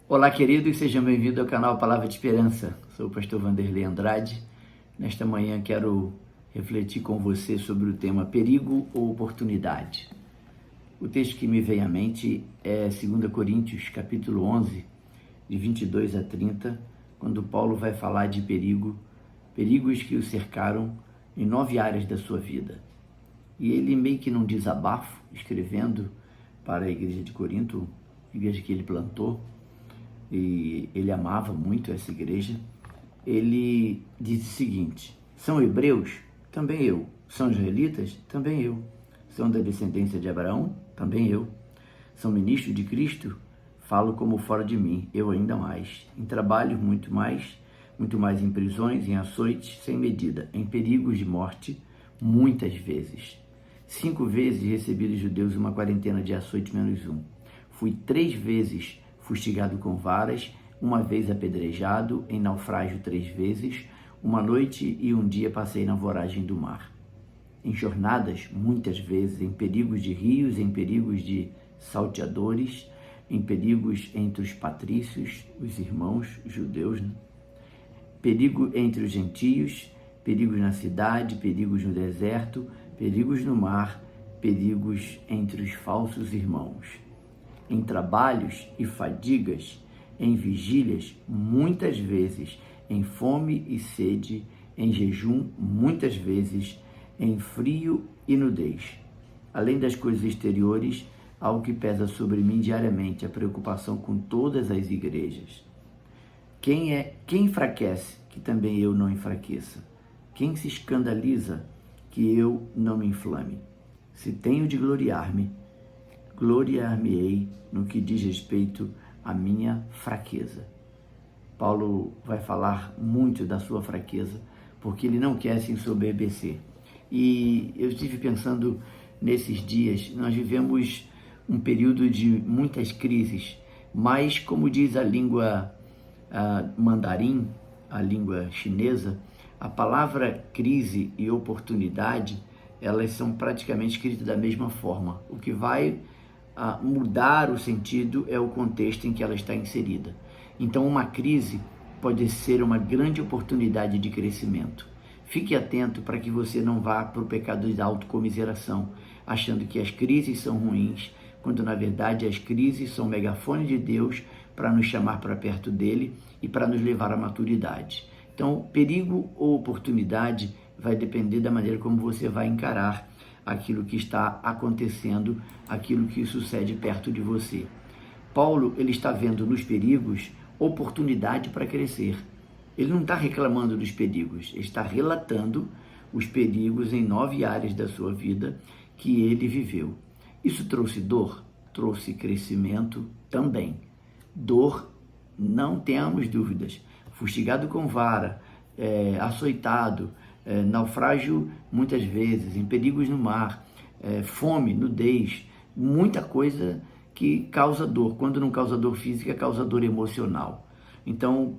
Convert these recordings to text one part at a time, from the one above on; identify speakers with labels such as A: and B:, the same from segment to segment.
A: Olá, queridos, sejam bem-vindos ao canal Palavra de Esperança. Sou o pastor Vanderlei Andrade. Nesta manhã quero refletir com você sobre o tema perigo ou oportunidade. O texto que me vem à mente é 2 Coríntios, capítulo 11, de 22 a 30, quando Paulo vai falar de perigos que o cercaram em 9 áreas da sua vida. E ele meio que num desabafo, escrevendo para a igreja de Corinto, igreja que ele plantou, e ele amava muito essa igreja, ele diz o seguinte: são hebreus? Também eu. São israelitas? Também eu. São da descendência de Abraão? Também eu. São ministros de Cristo? Falo como fora de mim, eu ainda mais. Em trabalho, muito mais em prisões, em açoites, sem medida, em perigos de morte, muitas vezes. 5 vezes recebi dos judeus uma quarentena de açoites menos um. Fui 3 vezes fustigado com varas, 1 vez apedrejado, em naufrágio 3 vezes, 1 noite e 1 dia passei na voragem do mar. Em jornadas, muitas vezes, em perigos de rios, em perigos de salteadores, em perigos entre os patrícios, os irmãos judeus, perigo entre os gentios, perigos na cidade, perigos no deserto, perigos no mar, perigos entre os falsos irmãos. Em trabalhos e fadigas, em vigílias, muitas vezes, em fome e sede, em jejum, muitas vezes, em frio e nudez. Além das coisas exteriores, algo que pesa sobre mim diariamente, a preocupação com todas as igrejas. Quem enfraquece, que também eu não enfraqueça? Quem se escandaliza, que eu não me inflame? Se tenho de gloriar-me, gloriar-me-ei no que diz respeito à minha fraqueza. Paulo vai falar muito da sua fraqueza, porque ele não quer se ensoberbecer. E eu estive pensando nesses dias, nós vivemos um período de muitas crises, mas como diz a língua mandarim, a língua chinesa, a palavra crise e oportunidade, elas são praticamente escritas da mesma forma. O que vai mudar o sentido é o contexto em que ela está inserida. Então, uma crise pode ser uma grande oportunidade de crescimento. Fique atento para que você não vá para o pecado da autocomiseração, achando que as crises são ruins, quando na verdade as crises são o megafone de Deus para nos chamar para perto dele e para nos levar à maturidade. Então, perigo ou oportunidade vai depender da maneira como você vai encarar aquilo que está acontecendo, aquilo que sucede perto de você. Paulo, ele está vendo nos perigos oportunidade para crescer. Ele não está reclamando dos perigos, ele está relatando os perigos em 9 áreas da sua vida que ele viveu. Isso trouxe dor? Trouxe crescimento também. Dor, não tenhamos dúvidas. Fustigado com vara, açoitado, naufrágio muitas vezes, em perigos no mar, fome, nudez, muita coisa que causa dor. Quando não causa dor física, causa dor emocional. Então,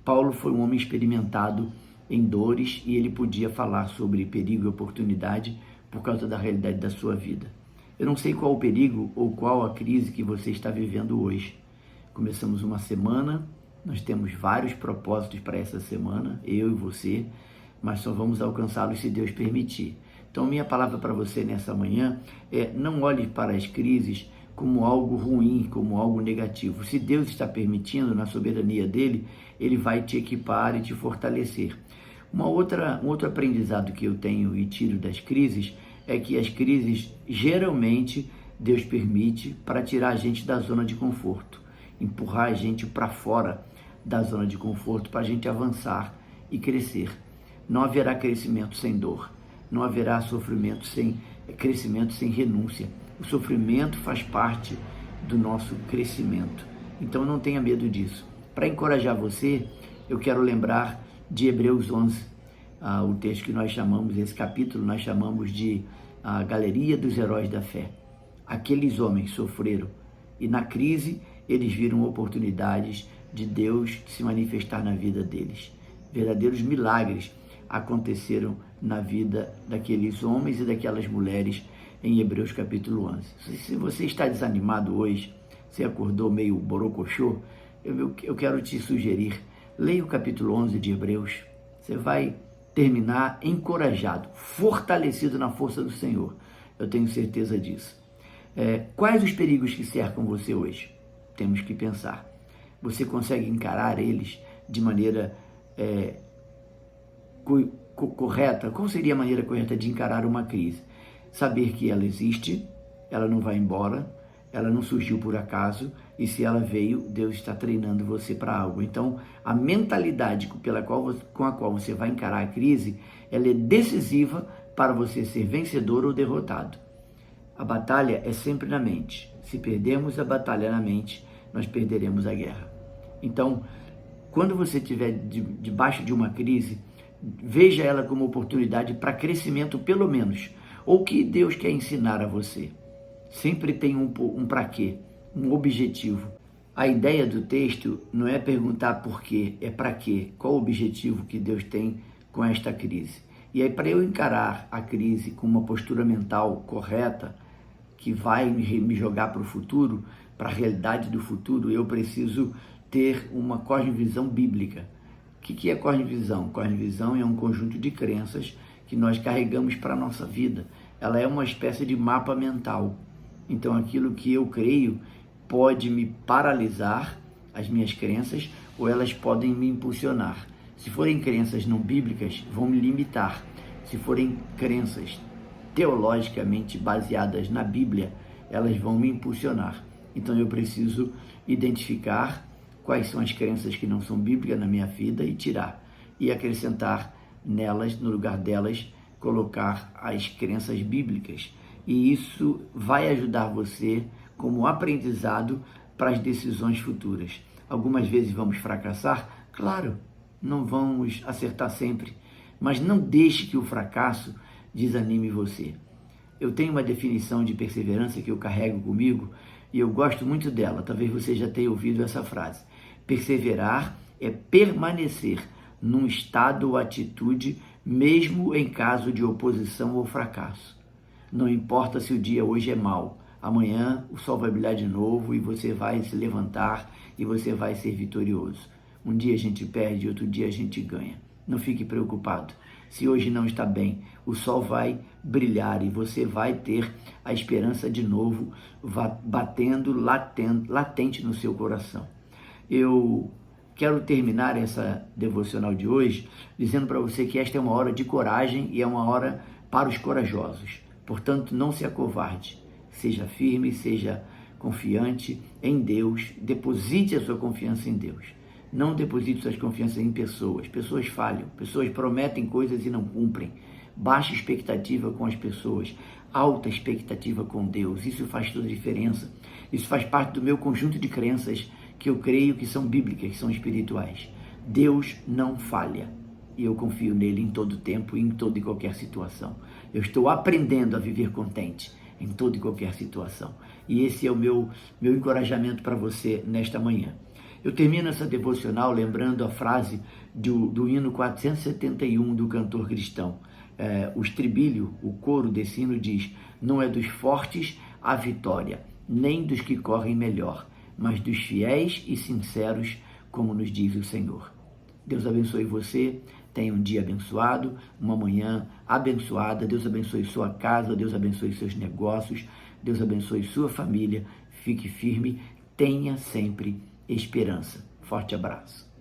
A: Paulo foi um homem experimentado em dores e ele podia falar sobre perigo e oportunidade por causa da realidade da sua vida. Eu não sei qual o perigo ou qual a crise que você está vivendo hoje. Começamos uma semana, nós temos vários propósitos para essa semana, eu e você, mas só vamos alcançá-los se Deus permitir. Então, minha palavra para você nessa manhã é: não olhe para as crises como algo ruim, como algo negativo. Se Deus está permitindo, na soberania dele, ele vai te equipar e te fortalecer. Um outro aprendizado que eu tenho e tiro das crises é que as crises, geralmente, Deus permite para tirar a gente da zona de conforto, empurrar a gente para fora da zona de conforto, para a gente avançar e crescer. Não haverá crescimento sem dor, não haverá crescimento sem renúncia. O sofrimento faz parte do nosso crescimento, então não tenha medo disso. Para encorajar você, eu quero lembrar de Hebreus 11, o texto que nós chamamos, esse capítulo nós chamamos de a galeria dos heróis da fé. Aqueles homens sofreram e na crise eles viram oportunidades de Deus se manifestar na vida deles. Verdadeiros milagres aconteceram na vida daqueles homens e daquelas mulheres em Hebreus capítulo 11. Se você está desanimado hoje, você acordou meio borocochô, eu quero te sugerir, leia o capítulo 11 de Hebreus. Você vai terminar encorajado, fortalecido na força do Senhor. Eu tenho certeza disso. Quais os perigos que cercam você hoje? Temos que pensar. Você consegue encarar eles de maneira correta? Qual seria a maneira correta de encarar uma crise? Saber que ela existe, ela não vai embora, ela não surgiu por acaso, e se ela veio, Deus está treinando você para algo. Então, a mentalidade com a qual você vai encarar a crise, ela é decisiva para você ser vencedor ou derrotado. A batalha é sempre na mente. Se perdermos a batalha na mente, nós perderemos a guerra. Então, quando você estiver debaixo de uma crise, veja ela como oportunidade para crescimento, pelo menos, ou o que Deus quer ensinar a você. Sempre tem um para quê, um objetivo. A ideia do texto não é perguntar por quê, é para quê, qual o objetivo que Deus tem com esta crise. E aí, para eu encarar a crise com uma postura mental correta, que vai me jogar para o futuro, para a realidade do futuro, eu preciso ter uma cosmovisão bíblica. O que é cosmovisão? Cosmovisão é um conjunto de crenças que nós carregamos para a nossa vida. Ela é uma espécie de mapa mental. Então, aquilo que eu creio pode me paralisar, as minhas crenças, ou elas podem me impulsionar. Se forem crenças não bíblicas, vão me limitar. Se forem crenças teologicamente baseadas na Bíblia, elas vão me impulsionar. Então, eu preciso identificar quais são as crenças que não são bíblicas na minha vida e tirar. E acrescentar nelas, no lugar delas, colocar as crenças bíblicas. E isso vai ajudar você como aprendizado para as decisões futuras. Algumas vezes vamos fracassar? Claro, não vamos acertar sempre, mas não deixe que o fracasso desanime você. Eu tenho uma definição de perseverança que eu carrego comigo e eu gosto muito dela, talvez você já tenha ouvido essa frase. Perseverar é permanecer num estado ou atitude, mesmo em caso de oposição ou fracasso. Não importa se o dia hoje é mau, amanhã o sol vai brilhar de novo e você vai se levantar e você vai ser vitorioso. Um dia a gente perde, outro dia a gente ganha. Não fique preocupado. Se hoje não está bem, o sol vai brilhar e você vai ter a esperança de novo batendo latente no seu coração. Eu quero terminar essa devocional de hoje dizendo para você que esta é uma hora de coragem e é uma hora para os corajosos. Portanto, não se acovarde, seja firme, seja confiante em Deus, deposite a sua confiança em Deus. Não deposite suas confianças em pessoas. Pessoas falham, pessoas prometem coisas e não cumprem. Baixa expectativa com as pessoas, alta expectativa com Deus. Isso faz toda a diferença. Isso faz parte do meu conjunto de crenças que eu creio que são bíblicas, que são espirituais. Deus não falha. E eu confio nele em todo tempo e em toda e qualquer situação. Eu estou aprendendo a viver contente em toda e qualquer situação. E esse é o meu encorajamento para você nesta manhã. Eu termino essa devocional lembrando a frase do hino 471 do cantor cristão. O estribilho, o coro desse hino diz: não é dos fortes a vitória, nem dos que correm melhor, mas dos fiéis e sinceros, como nos diz o Senhor. Deus abençoe você, tenha um dia abençoado, uma manhã abençoada. Deus abençoe sua casa, Deus abençoe seus negócios, Deus abençoe sua família. Fique firme, tenha sempre esperança. Forte abraço.